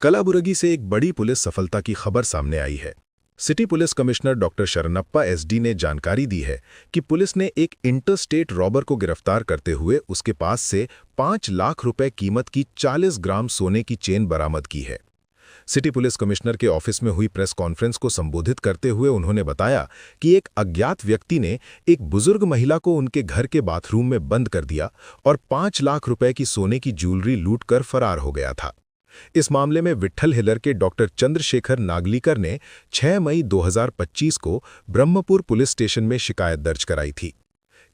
कलाबुरगी से एक बड़ी पुलिस सफलता की खबर सामने आई है। City police commissioner doctor Sharanappa SD ने जानकारी दी है कि पुलिस ने एक इंटरस्टेट रॉबर को गिरफ्तार करते हुए उसके पास से 5 लाख रुपए कीमत की 40 ग्राम सोने की चेन बरामद की है। सिटी पुलिस कमिश्नर के ऑफिस में हुई प्रेस कॉन्फ्रेंस को संबोधित करते हुए उन्होंने बताया कि एक अज्ञात व्यक्ति ने एक बुजुर्ग महिला को उनके घर के बाथरूम में बंद कर दिया और 5 लाख रुपए की सोने की ज्वेलरी लूटकर फरार हो गया था। इस मामले में विट्ठल हिलर के डॉक्टर चंद्रशेखर नागलीकर ने 6 मई 2025 को ब्रह्मपुर पुलिस स्टेशन में शिकायत दर्ज कराई थी।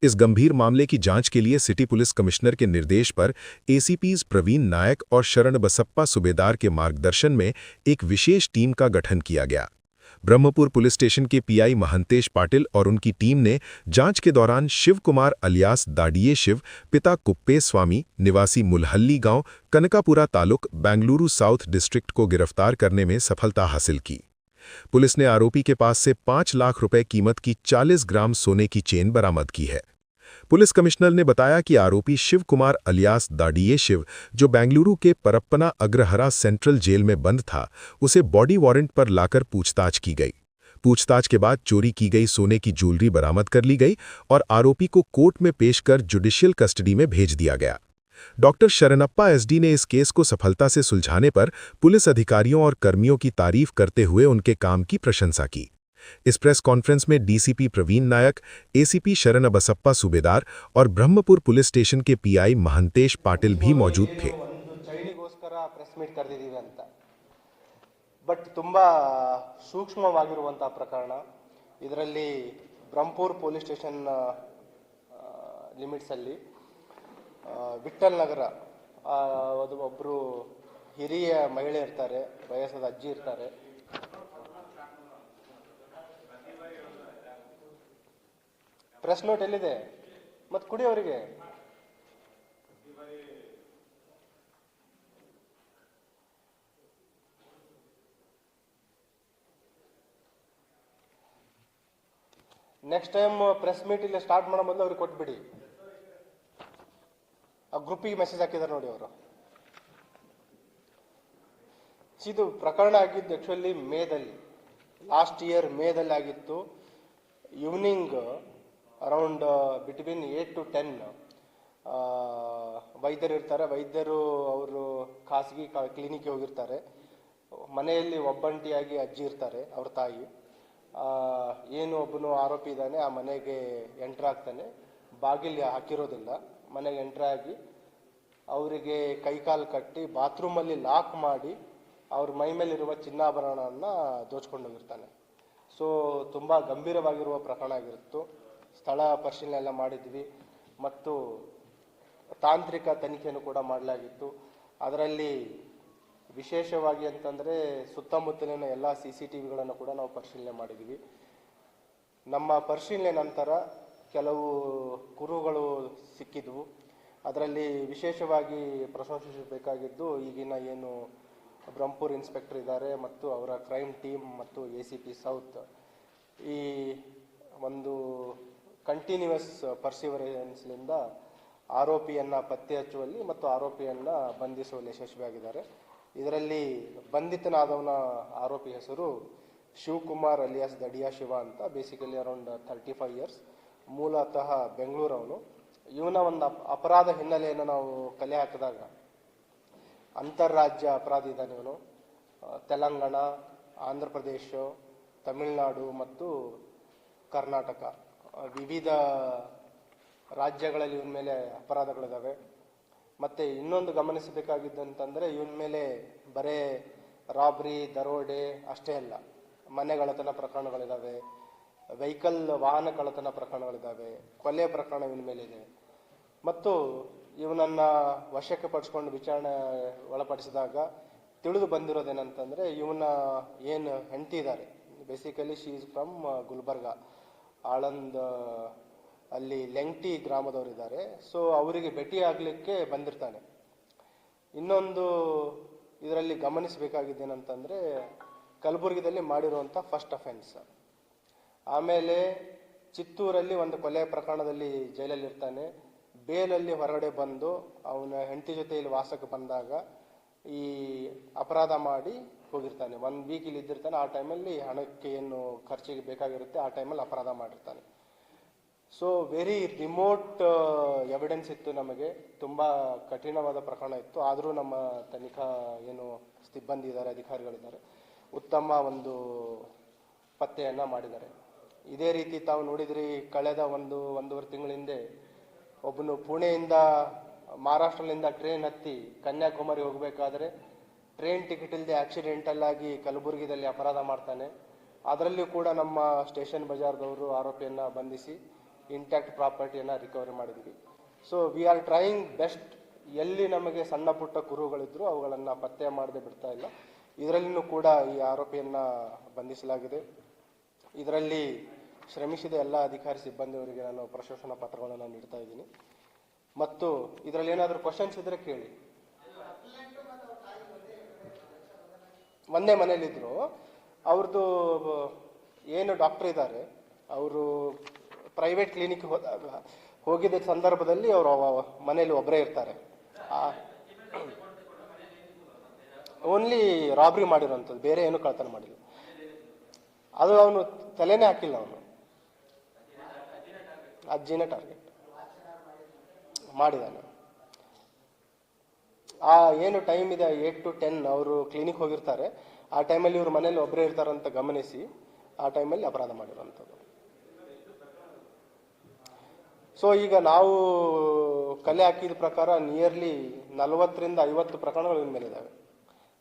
इस गंभीर मामले की जांच के लिए सिटी पुलिस कमिश्नर के निर्देश पर एसीपीज प्रवीण नायक और शरण बसप्पा सूबेदार के मार्गदर्शन में एक विशेष टीम का गठन किया गया। ब्रह्मपुर पुलिस स्टेशन के पीआई महंतेश पाटिल और उनकी टीम ने जांच के दौरान शिव कुमार अलियास दाडिये शिव, पिता कुप्पे स्वामी, निवासी मुलहल्ली गांव, कनकापुरा तालुक, बेंगलुरु साउथ डिस्ट्रिक्ट को गिरफ्तार करने में सफलता हासिल की। पुलिस ने आरोपी के पास से 5 लाख रुपए कीमत की 40 ग्राम सोने की चेन बरामद की है। पुलिस कमिश्नर ने बताया कि आरोपी शिव कुमार अलियास दाडिये शिव, जो बेंगलुरु के परप्पना अग्रहरा सेंट्रल जेल में बंद था, उसे बॉडी वारंट पर लाकर पूछताछ की गई। पूछताछ के बाद चोरी की गई सोने की ज्वेलरी बरामद कर ली गई और आरोपी को कोर्ट में पेश कर जुडिशियल कस्टडी में भेज दिया गया। डॉक्टर शरणप्पा एसडी ने इस केस को सफलता से सुलझाने पर पुलिस अधिकारियों और कर्मियों की तारीफ करते हुए उनके काम की प्रशंसा की। इस प्रेस कॉन्फ्रेंस में डीसीपी प्रवीण नायक, एसीपी शरण बसप्पा सूबेदार और ब्रह्मपुर पुलिस स्टेशन के पीआई महंतेश पाटिल भी मौजूद थे। ಪ್ರೆಸ್ ಮೀಟ್ ಕರೆದಿದ್ದೀವಿ ಅಂತ, ಬಟ್ ತುಂಬಾ ಸೂಕ್ಷ್ಮವಾಗಿರುವಂತಹ ಪ್ರಕರಣ. ಇದರಲ್ಲಿ ಬ್ರಹ್ಮಪುರ ಪೊಲೀಸ್ ಸ್ಟೇಷನ್ ಲಿಮಿಟ್ಸ್ ಅಲ್ಲಿ ವಿಠ್ಠಲ್ ನಗರ ಒಬ್ಬರು ಹಿರಿಯ ಮಹಿಳೆ ಇರ್ತಾರೆ, ವಯಸ್ಸಾದ ಅಜ್ಜಿ ಇರ್ತಾರೆ. ಪ್ರೆಸ್ ನೋಟ್ ಎಲ್ಲಿದೆ ಮತ್ತೆ ಕುಡಿ ಅವರಿಗೆ. ನೆಕ್ಸ್ಟ್ ಟೈಮ್ ಪ್ರೆಸ್ ಮೀಟ್ ಇಲ್ಲಿ ಸ್ಟಾರ್ಟ್ ಮಾಡೋ ಮೊದಲು ಅವ್ರಿಗೆ ಕೊಟ್ಬಿಡಿ. ಆ ಗ್ರೂಪಿಗೆ ಮೆಸೇಜ್ ಹಾಕಿದ್ದಾರೆ ನೋಡಿ ಅವರು. ಇದು ಪ್ರಕರಣ ಆಗಿದ್ದು ಆಕ್ಚುಲಿ ಮೇದಲ್ಲಿ, ಲಾಸ್ಟ್ ಇಯರ್ ಮೇದಲ್ಲಿ ಆಗಿತ್ತು. ಈವ್ನಿಂಗ್ ಅರೌಂಡ್ ಬಿಟ್ವೀನ್ 8 to 10 ವೈದ್ಯರು ಇರ್ತಾರೆ. ವೈದ್ಯರು ಅವರು ಖಾಸಗಿ ಕ್ಲಿನಿಕ್ಗೆ ಹೋಗಿರ್ತಾರೆ. ಮನೆಯಲ್ಲಿ ಒಬ್ಬಂಟಿಯಾಗಿ ಅಜ್ಜಿ ಇರ್ತಾರೆ, ಅವ್ರ ತಾಯಿ. ಏನು ಒಬ್ಬನು ಆರೋಪಿ ಇದ್ದಾನೆ ಆ ಮನೆಗೆ ಎಂಟ್ರ್ ಆಗ್ತಾನೆ, ಬಾಗಿಲು ಹಾಕಿರೋದಿಲ್ಲ. ಮನೆಗೆ ಎಂಟ್ರ್ ಆಗಿ ಅವರಿಗೆ ಕೈಕಾಲು ಕಟ್ಟಿ ಬಾತ್ರೂಮಲ್ಲಿ ಲಾಕ್ ಮಾಡಿ ಅವ್ರ ಮೈ ಮೇಲಿರುವ ಚಿನ್ನಾಭರಣವನ್ನು ದೋಚ್ಕೊಂಡು ಹೋಗಿರ್ತಾನೆ. ಸೊ ತುಂಬ ಗಂಭೀರವಾಗಿರುವ ಪ್ರಕರಣ ಆಗಿರುತ್ತು. ಸ್ಥಳ ಪರಿಶೀಲನೆ ಎಲ್ಲ ಮಾಡಿದ್ವಿ ಮತ್ತು ತಾಂತ್ರಿಕ ತನಿಖೆಯನ್ನು ಕೂಡ ಮಾಡಲಾಗಿತ್ತು. ಅದರಲ್ಲಿ ವಿಶೇಷವಾಗಿ ಅಂತಂದರೆ ಸುತ್ತಮುತ್ತಲಿನ ಎಲ್ಲ CCTVಗಳನ್ನು ಕೂಡ ನಾವು ಪರಿಶೀಲನೆ ಮಾಡಿದ್ವಿ. ನಮ್ಮ ಪರಿಶೀಲನೆ ನಂತರ ಕೆಲವು ಕುರುಹುಗಳು ಸಿಕ್ಕಿದ್ವು. ಅದರಲ್ಲಿ ವಿಶೇಷವಾಗಿ ಪ್ರಶಂಸಿಸಬೇಕಾಗಿದ್ದು ಈಗಿನ ಏನು ಬ್ರಹ್ಮಪುರ ಇನ್ಸ್ಪೆಕ್ಟರ್ ಇದ್ದಾರೆ ಮತ್ತು ಅವರ ಕ್ರೈಮ್ ಟೀಮ್ ಮತ್ತು ACP ಸೌತ್ ಈ ಒಂದು ಕಂಟಿನ್ಯೂಯಸ್ ಪರ್ಸಿವರೆನ್ಸ್ನಿಂದ ಆರೋಪಿಯನ್ನು ಪತ್ತೆ ಹಚ್ಚುವಲ್ಲಿ ಮತ್ತು ಆರೋಪಿಯನ್ನು ಬಂಧಿಸುವಲ್ಲಿ ಯಶಸ್ವಿಯಾಗಿದ್ದಾರೆ. ಇದರಲ್ಲಿ ಬಂಧಿತನಾದವನ ಆರೋಪಿ ಹೆಸರು ಶಿವಕುಮಾರ್ ಅಲಿಯಾಸ್ ದಡಿಯಾ ಶಿವ ಅಂತ. ಬೇಸಿಕಲಿ ಅರೌಂಡ್ 35 years, ಮೂಲತಃ ಬೆಂಗಳೂರವನು. ಇವನ ಒಂದು ಅಪರಾಧ ಹಿನ್ನೆಲೆಯನ್ನು ನಾವು ಕಲೆ ಹಾಕಿದಾಗ ಅಂತಾರಾಜ್ಯ ಅಪರಾಧ ಇದ್ದಾನೆ ಇವನು. ತೆಲಂಗಾಣ, ಆಂಧ್ರ ಪ್ರದೇಶ, ತಮಿಳುನಾಡು ಮತ್ತು ಕರ್ನಾಟಕ ವಿವಿಧ ರಾಜ್ಯಗಳಲ್ಲಿ ಇವನ ಮೇಲೆ ಅಪರಾಧಗಳಿದ್ದಾವೆ. ಮತ್ತು ಇನ್ನೊಂದು ಗಮನಿಸಬೇಕಾಗಿದ್ದಂತಂದರೆ ಇವನ ಮೇಲೆ ಬರೇ ರಾಬ್ರಿ, ದರೋಡೆ ಅಷ್ಟೇ ಅಲ್ಲ, ಮನೆಗಳತನ ಪ್ರಕರಣಗಳಿದ್ದಾವೆ, ವೆಹಿಕಲ್ ವಾಹನ ಕಳ್ಳತನ ಪ್ರಕರಣಗಳಿದ್ದಾವೆ, ಕೊಲೆ ಪ್ರಕರಣ ಇವನ ಮೇಲಿದೆ. ಮತ್ತು ಇವನನ್ನು ವಶಕ್ಕೆ ಪಡಿಸ್ಕೊಂಡು ವಿಚಾರಣೆ ಒಳಪಡಿಸಿದಾಗ ತಿಳಿದು ಬಂದಿರೋದೇನಂತಂದರೆ ಇವನ ಏನು ಹೆಂಡತಿ ಇದ್ದಾರೆ, basically she is from Gulbarga, Aland ಅಲ್ಲಿ ಲೆಂಗ್ಟಿ ಗ್ರಾಮದವರಿದ್ದಾರೆ. ಸೊ ಅವರಿಗೆ ಭೇಟಿ ಆಗಲಿಕ್ಕೆ ಬಂದಿರ್ತಾನೆ. ಇನ್ನೊಂದು ಇದರಲ್ಲಿ ಗಮನಿಸಬೇಕಾಗಿದ್ದೇನಂತಂದರೆ ಕಲಬುರಗಿದಲ್ಲಿ ಮಾಡಿರುವಂಥ ಫಸ್ಟ್ ಅಫೆನ್ಸ್. ಆಮೇಲೆ ಚಿತ್ತೂರಲ್ಲಿ ಒಂದು ಕೊಲೆ ಪ್ರಕರಣದಲ್ಲಿ ಜೈಲಲ್ಲಿರ್ತಾನೆ. ಬೇಲಲ್ಲಿ ಹೊರಗಡೆ ಬಂದು ಅವನ ಹೆಂಡತಿ ಜೊತೆ ಇಲ್ಲಿ ವಾಸಕ್ಕೆ ಬಂದಾಗ ಈ ಅಪರಾಧ ಮಾಡಿ ಹೋಗಿರ್ತಾನೆ. 1 ವೀಕ್ ಇಲ್ಲಿ ಇದ್ದಿರ್ತಾನೆ. ಆ ಟೈಮಲ್ಲಿ ಹಣಕ್ಕೆ ಏನು ಖರ್ಚಿಗೆ ಬೇಕಾಗಿರುತ್ತೆ ಆ ಟೈಮಲ್ಲಿ ಅಪರಾಧ ಮಾಡಿರ್ತಾನೆ. ಸೊ ವೆರಿ ರಿಮೋಟ್ ಎವಿಡೆನ್ಸ್ ಇತ್ತು ನಮಗೆ. ತುಂಬ ಕಠಿಣವಾದ ಪ್ರಕರಣ ಇತ್ತು. ಆದರೂ ನಮ್ಮ ತನಿಖಾ ಏನು ಸಿಬ್ಬಂದಿ ಇದ್ದಾರೆ, ಅಧಿಕಾರಿಗಳಿದ್ದಾರೆ, ಉತ್ತಮ ಒಂದು ಪತ್ತೆಯನ್ನು ಮಾಡಿದ್ದಾರೆ. ಇದೇ ರೀತಿ ತಾವು ನೋಡಿದ್ರಿ, ಕಳೆದ ಒಂದೂವರೆ ತಿಂಗಳ ಹಿಂದೆ ಒಬ್ಬನು ಪುಣೆಯಿಂದ ಮಹಾರಾಷ್ಟ್ರದಿಂದ ಟ್ರೈನ್ ಹತ್ತಿ ಕನ್ಯಾಕುಮಾರಿ ಹೋಗಬೇಕಾದ್ರೆ ಟ್ರೈನ್ ಟಿಕೆಟ್ ಇಲ್ಲದೆ ಆಕ್ಸಿಡೆಂಟಲ್ ಆಗಿ ಕಲಬುರಗಿದಲ್ಲಿ ಅಪರಾಧ ಮಾಡ್ತಾನೆ. ಅದರಲ್ಲಿಯೂ ಕೂಡ ನಮ್ಮ ಸ್ಟೇಷನ್ ಬಜಾರ್ದವರು ಆರೋಪಿಯನ್ನು ಬಂಧಿಸಿ ಇಂಟ್ಯಾಕ್ಟ್ ಪ್ರಾಪರ್ಟಿಯನ್ನು ರಿಕವರಿ ಮಾಡಿದ್ವಿ. So we are trying best. ಎಲ್ಲಿ ನಮಗೆ ಸಣ್ಣ ಪುಟ್ಟ ಕುರುಹುಗಳಿದ್ರು ಅವುಗಳನ್ನು ಪತ್ತೆ ಮಾಡದೆ ಬಿಡ್ತಾ ಇಲ್ಲ. ಇದರಲ್ಲಿಯೂ ಕೂಡ ಈ ಆರೋಪಿಯನ್ನು ಬಂಧಿಸಲಾಗಿದೆ. ಇದರಲ್ಲಿ ಶ್ರಮಿಸಿದ ಎಲ್ಲ ಅಧಿಕಾರಿ ಸಿಬ್ಬಂದಿಯವರಿಗೆ ನಾನು ಪ್ರಶಂಸನಾ ಪತ್ರಗಳನ್ನು ನೀಡ್ತಾ ಇದ್ದೀನಿ. ಮತ್ತು ಇದರಲ್ಲಿ ಏನಾದರೂ ಕ್ವಶನ್ಸ್ ಇದ್ರೆ ಕೇಳಿ. ಒಂದೇ ಮನೇಲಿದ್ರು. ಅವ್ರದ್ದು ಏನು ಡಾಕ್ಟರ್ ಇದ್ದಾರೆ, ಅವರು ಪ್ರೈವೇಟ್ ಕ್ಲಿನಿಕ್ ಹೋಗಿದ್ದ ಸಂದರ್ಭದಲ್ಲಿ ಅವರು ಮನೆಯಲ್ಲಿ ಒಬ್ಬರೇ ಇರ್ತಾರೆ. ಓನ್ಲಿ ರಾಬ್ರಿ ಮಾಡಿರೋಂಥದ್ದು, ಬೇರೆ ಏನು ಕಳ್ತನ ಮಾಡಿಲ್ಲ. ಅದು ಅವನು ತಲೆನೇ ಹಾಕಿಲ್ಲ. ಅವನು ಅಜ್ಜಿನೇ ಟಾರ್ಗೆಟ್ ಮಾಡಿದಾನೆ. ಆ ಏನು ಟೈಮ್ ಇದೆ 8 to 10 ಅವರು ಕ್ಲಿನಿಕ್ ಹೋಗಿರ್ತಾರೆ. ಆ ಟೈಮಲ್ಲಿ ಇವ್ರ ಮನೇಲಿ ಒಬ್ಬರೇ ಇರ್ತಾರಂತ ಗಮನಿಸಿ ಆ ಟೈಮಲ್ಲಿ ಅಪರಾಧ ಮಾಡಿರೋಂಥದ್ದು. ಸೊ ಈಗ ನಾವು ಕಲೆ ಹಾಕಿದ ಪ್ರಕಾರ ನಿಯರ್ಲಿ 40ರಿಂದ 50 ಪ್ರಕರಣಗಳು ಇನ್ಮೇಲೆ ಇದ್ದಾವೆ.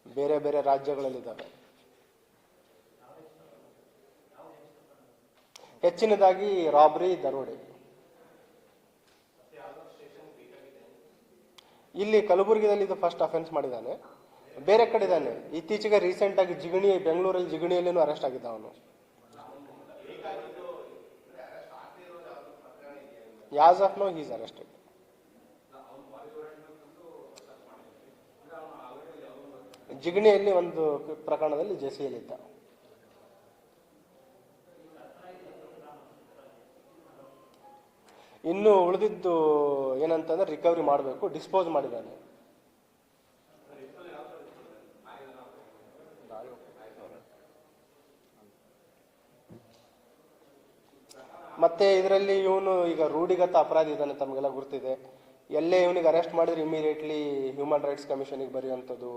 ಬೇರೆ ಬೇರೆ ರಾಜ್ಯಗಳಲ್ಲಿದ್ದಾವೆ. ಹೆಚ್ಚಿನದಾಗಿ ರಾಬ್ರಿ, ದರೋಡೆ. ಇಲ್ಲಿ ಕಲಬುರಗಿದಲ್ಲಿ ಇದು ಫಸ್ಟ್ ಅಫೆನ್ಸ್ ಮಾಡಿದ್ದಾನೆ. ಬೇರೆ ಕಡೆ ಇದ್ದಾನೆ. ಇತ್ತೀಚೆಗೆ ರೀಸೆಂಟ್ ಆಗಿ ಬೆಂಗಳೂರಲ್ಲಿ ಜಿಗಣಿಯಲ್ಲಿನೂ ಅರೆಸ್ಟ್ ಆಗಿದ್ದ ಅವನು. As of now he is arrested. ಜಿಗಣಿಯಲ್ಲಿ ಒಂದು ಪ್ರಕರಣದಲ್ಲಿ ಜೆಸಿಯಲ್ಲಿದ್ದ. ಇನ್ನು ಉಳಿದಿದ್ದು ಏನಂತಂದ್ರೆ ರಿಕವರಿ ಮಾಡಬೇಕು. ಡಿಸ್ಪೋಸ್ ಮಾಡಿದ್ದಾನೆ. ಮತ್ತೆ ಇದರಲ್ಲಿ ಇವನು ಈಗ ರೂಢಿಗತ ಅಪರಾಧಿ ಇದ್ದಾನೆ, ತಮಗೆಲ್ಲ ಗುರ್ತಿದೆ. ಎಲ್ಲೇ ಇವನಿಗೆ ಅರೆಸ್ಟ್ ಮಾಡಿದ್ರೆ ಇಮಿಡಿಯೇಟ್ಲಿ ಹ್ಯೂಮನ್ ರೈಟ್ಸ್ ಕಮಿಷನಿಗೆ ಬರೆಯುವಂಥದ್ದು,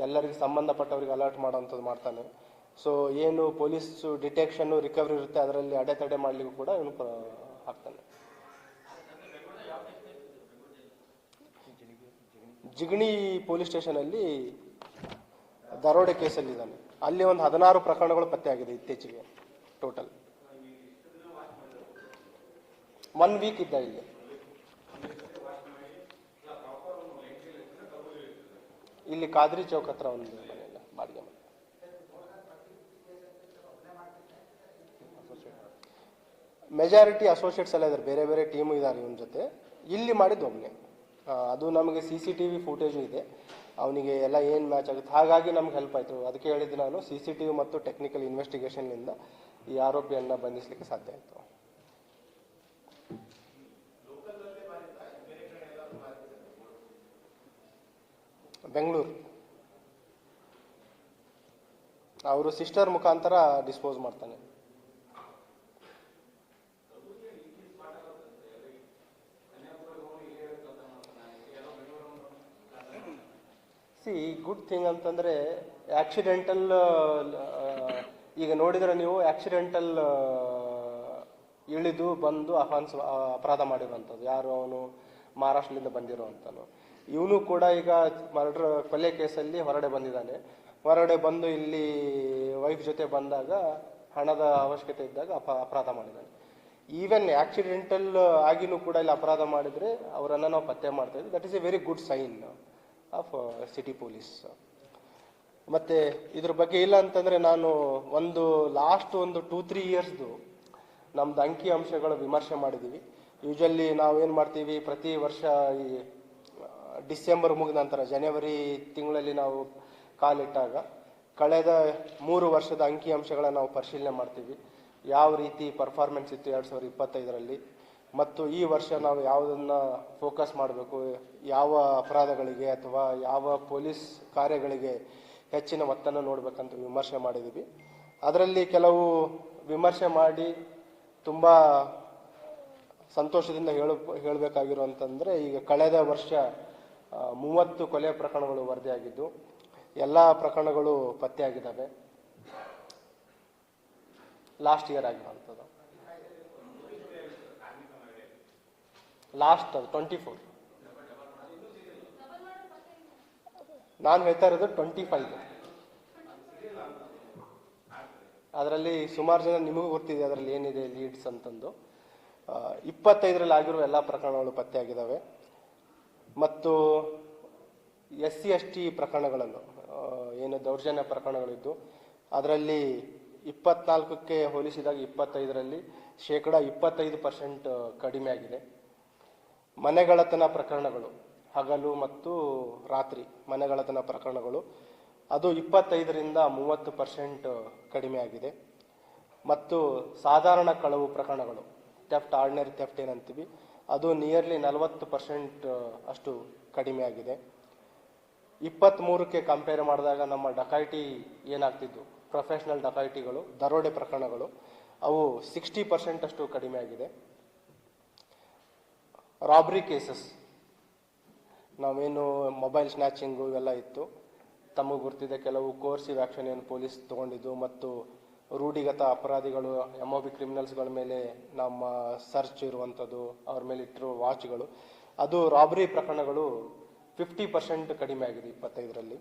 ಎಲ್ಲರಿಗೆ ಸಂಬಂಧಪಟ್ಟವರಿಗೆ ಅಲರ್ಟ್ ಮಾಡೋವಂಥದ್ದು ಮಾಡ್ತಾನೆ. ಸೊ ಏನು ಪೊಲೀಸ್ ಡಿಟೆಕ್ಷನ್ನು ರಿಕವರಿ ಇರುತ್ತೆ ಅದರಲ್ಲಿ ಅಡೆತಡೆ ಮಾಡಲಿಕ್ಕೂ ಕೂಡ ಇವನು ಹಾಕ್ತಾನೆ. ಜಿಗಣಿ ಪೊಲೀಸ್ ಸ್ಟೇಷನಲ್ಲಿ ದರೋಡೆ ಕೇಸಲ್ಲಿ ಇದ್ದಾನೆ. ಅಲ್ಲಿ ಒಂದು 16 ಪ್ರಕರಣಗಳು ಪತ್ತೆ ಆಗಿದೆ ಇತ್ತೀಚೆಗೆ. ಟೋಟಲ್ 1 ವೀಕ್ ಇದ್ದ ಇಲ್ಲಿ. ಇಲ್ಲಿ ಖಾದ್ರಿ ಚೌಕ್ ಹತ್ರ ಒಂದು ಮನೆಯಲ್ಲ ಬಾಡಿಗೆ ಮನೆ. ಮೆಜಾರಿಟಿ ಅಸೋಸಿಯೇಟ್ಸ್ ಎಲ್ಲ ಇದ್ದಾರೆ, ಬೇರೆ ಬೇರೆ ಟೀಮು ಇದ್ದಾರೆ ಇವನ ಜೊತೆ. ಇಲ್ಲಿ ಮಾಡಿದ್ದು ಒಬ್ಬನೇ. ಅದು ನಮಗೆ CCTV ಫುಟೇಜು ಇದೆ. ಅವನಿಗೆ ಎಲ್ಲ ಏನು ಮ್ಯಾಚ್ ಆಗುತ್ತೆ, ಹಾಗಾಗಿ ನಮ್ಗೆ ಹೆಲ್ಪ್ ಆಯಿತು. ಅದಕ್ಕೆ ಹೇಳಿದ್ದು ನಾನು, CCTV ಮತ್ತು ಟೆಕ್ನಿಕಲ್ ಇನ್ವೆಸ್ಟಿಗೇಷನ್ನಿಂದ ಈ ಆರೋಪಿಯನ್ನು ಬಂಧಿಸಲಿಕ್ಕೆ ಸಾಧ್ಯ ಆಯಿತು. ಬೆಂಗಳೂರು ಅವರು ಸಿಸ್ಟರ್ ಮುಖಾಂತರ ಡಿಸ್ಪೋಸ್ ಮಾಡ್ತಾನೆ. ಗುಡ್ ಥಿಂಗ್ ಅಂತಂದರೆ ಆಕ್ಸಿಡೆಂಟಲ್, ಈಗ ನೋಡಿದರೆ ನೀವು ಆಕ್ಸಿಡೆಂಟಲ್ ಇಳಿದು ಬಂದು ಅಪರಾಧ ಮಾಡಿರುವಂಥದ್ದು. ಯಾರು ಅವನು ಮಹಾರಾಷ್ಟ್ರದಿಂದ ಬಂದಿರುವಂಥನು. ಇವನು ಕೂಡ ಈಗ ಕೊಲೆ ಕೇಸಲ್ಲಿ ಹೊರಗಡೆ ಬಂದಿದ್ದಾನೆ. ಹೊರಗಡೆ ಬಂದು ಇಲ್ಲಿ ವೈಫ್ ಜೊತೆ ಬಂದಾಗ ಹಣದ ಅವಶ್ಯಕತೆ ಇದ್ದಾಗ ಅಪರಾಧ ಮಾಡಿದ್ದಾನೆ. ಈವನ್ ಆಕ್ಸಿಡೆಂಟಲ್ ಆಗಿನೂ ಕೂಡ ಇಲ್ಲಿ ಅಪರಾಧ ಮಾಡಿದರೆ ಅವರನ್ನು ನಾವು ಪತ್ತೆ ಮಾಡ್ತಾ ಇದ್ವಿ. That is a very good sign of city police. ಮತ್ತು ಇದ್ರ ಬಗ್ಗೆ ಇಲ್ಲ ಅಂತಂದರೆ ನಾನು ಲಾಸ್ಟ್ 2-3 ಇಯರ್ಸ್ದು ನಮ್ದು ಅಂಕಿ ಅಂಶಗಳ ವಿಮರ್ಶೆ ಮಾಡಿದ್ದೀವಿ. ಯೂಶಲಿ ನಾವೇನು ಮಾಡ್ತೀವಿ, ಪ್ರತಿ ವರ್ಷ ಈ ಡಿಸೆಂಬರ್ ಮುಗಿದ ನಂತರ ಜನವರಿ ತಿಂಗಳಲ್ಲಿ ನಾವು ಕಾಲಿಟ್ಟಾಗ ಕಳೆದ 3 ವರ್ಷದ ಅಂಕಿ ಅಂಶಗಳನ್ನು ನಾವು ಪರಿಶೀಲನೆ ಮಾಡ್ತೀವಿ. ಯಾವ ರೀತಿ ಪರ್ಫಾರ್ಮೆನ್ಸ್ ಇತ್ತು 2025ರಲ್ಲಿ, ಮತ್ತು ಈ ವರ್ಷ ನಾವು ಯಾವುದನ್ನು ಫೋಕಸ್ ಮಾಡಬೇಕು, ಯಾವ ಅಪರಾಧಗಳಿಗೆ ಅಥವಾ ಯಾವ ಪೊಲೀಸ್ ಕಾರ್ಯಗಳಿಗೆ ಹೆಚ್ಚಿನ ಒತ್ತನ್ನು ನೋಡಬೇಕಂತ ವಿಮರ್ಶೆ ಮಾಡಿದ್ದೀವಿ. ಅದರಲ್ಲಿ ಕೆಲವು ವಿಮರ್ಶೆ ಮಾಡಿ ತುಂಬ ಸಂತೋಷದಿಂದ ಹೇಳಬೇಕಾಗಿರುವಂತಂದರೆ, ಈಗ ಕಳೆದ ವರ್ಷ 30 ಕೊಲೆ ಪ್ರಕರಣಗಳು ವರದಿಯಾಗಿದ್ದು ಎಲ್ಲ ಪ್ರಕರಣಗಳು ಪತ್ತೆಯಾಗಿದ್ದಾವೆ. ಲಾಸ್ಟ್ ಇಯರ್ ಆಗಿರುವಂಥದ್ದು, ಲಾಸ್ಟ್ 24. ನಾನು ಹೇಳ್ತಾ ಇರೋದು 25. ಅದರಲ್ಲಿ ಸುಮಾರು ಜನ ನಿಮಗೂ ಗೊತ್ತಿದೆ ಅದರಲ್ಲಿ ಏನಿದೆ ಲೀಡ್ಸ್ ಅಂತಂದು. 25ರಲ್ಲಿ ಆಗಿರುವ ಎಲ್ಲ ಪ್ರಕರಣಗಳು ಪತ್ತೆಯಾಗಿದ್ದಾವೆ. ಮತ್ತು SC/ST ಪ್ರಕರಣಗಳನ್ನು, ಏನು ದೌರ್ಜನ್ಯ ಪ್ರಕರಣಗಳಿದ್ದು ಅದರಲ್ಲಿ 24ಕ್ಕೆ ಹೋಲಿಸಿದಾಗ 25ರಲ್ಲಿ 25% ಕಡಿಮೆ ಆಗಿದೆ. ಮನೆಗಳ್ಳತನ ಪ್ರಕರಣಗಳು, ಹಗಲು ಮತ್ತು ರಾತ್ರಿ ಮನೆಗಳ್ಳತನ ಪ್ರಕರಣಗಳು, ಅದು 25ರಿಂದ 30% ಕಡಿಮೆ ಆಗಿದೆ. ಮತ್ತು ಸಾಧಾರಣ ಕಳವು ಪ್ರಕರಣಗಳು, ಥೆಫ್ಟ್, ಆರ್ಡಿನರಿ ಥೆಫ್ಟ್ ಏನಂತೀವಿ, ಅದು ನಿಯರ್ಲಿ 40% ಅಷ್ಟು ಕಡಿಮೆ ಆಗಿದೆ. 23ಕ್ಕೆ ಕಂಪೇರ್ ಮಾಡಿದಾಗ ನಮ್ಮ ಡಕಾಯಿಟಿ ಏನಾಗ್ತಿದ್ದು, ಪ್ರೊಫೆಷನಲ್ ಡಕಾಯಿಟಿಗಳು, ದರೋಡೆ ಪ್ರಕರಣಗಳು, ಅವು 60% ಅಷ್ಟು ಕಡಿಮೆ ಆಗಿದೆ. ರಾಬ್ರಿ ಕೇಸಸ್, ನಾವೇನು ಮೊಬೈಲ್ ಸ್ನ್ಯಾಚಿಂಗು ಇವೆಲ್ಲ ಇತ್ತು, ತಮಗೆ ಗೊತ್ತಿದೆ ಕೆಲವು ಕೋರ್ಸಿವ್ ಆ್ಯಕ್ಷನ್ ಏನು ಪೊಲೀಸ್ ತೊಗೊಂಡಿದ್ದು ಮತ್ತು ರೂಢಿಗತ ಅಪರಾಧಿಗಳು MOB ಕ್ರಿಮಿನಲ್ಸ್ಗಳ ಮೇಲೆ ನಮ್ಮ ಸರ್ಚ್ ಇರುವಂಥದ್ದು, ಅವ್ರ ಮೇಲೆ ಇಟ್ಟಿರುವ ವಾಚ್ಗಳು, ಅದು ರಾಬ್ರಿ ಪ್ರಕರಣಗಳು 50% ಕಡಿಮೆ ಆಗಿದೆ 25ರಲ್ಲಿ.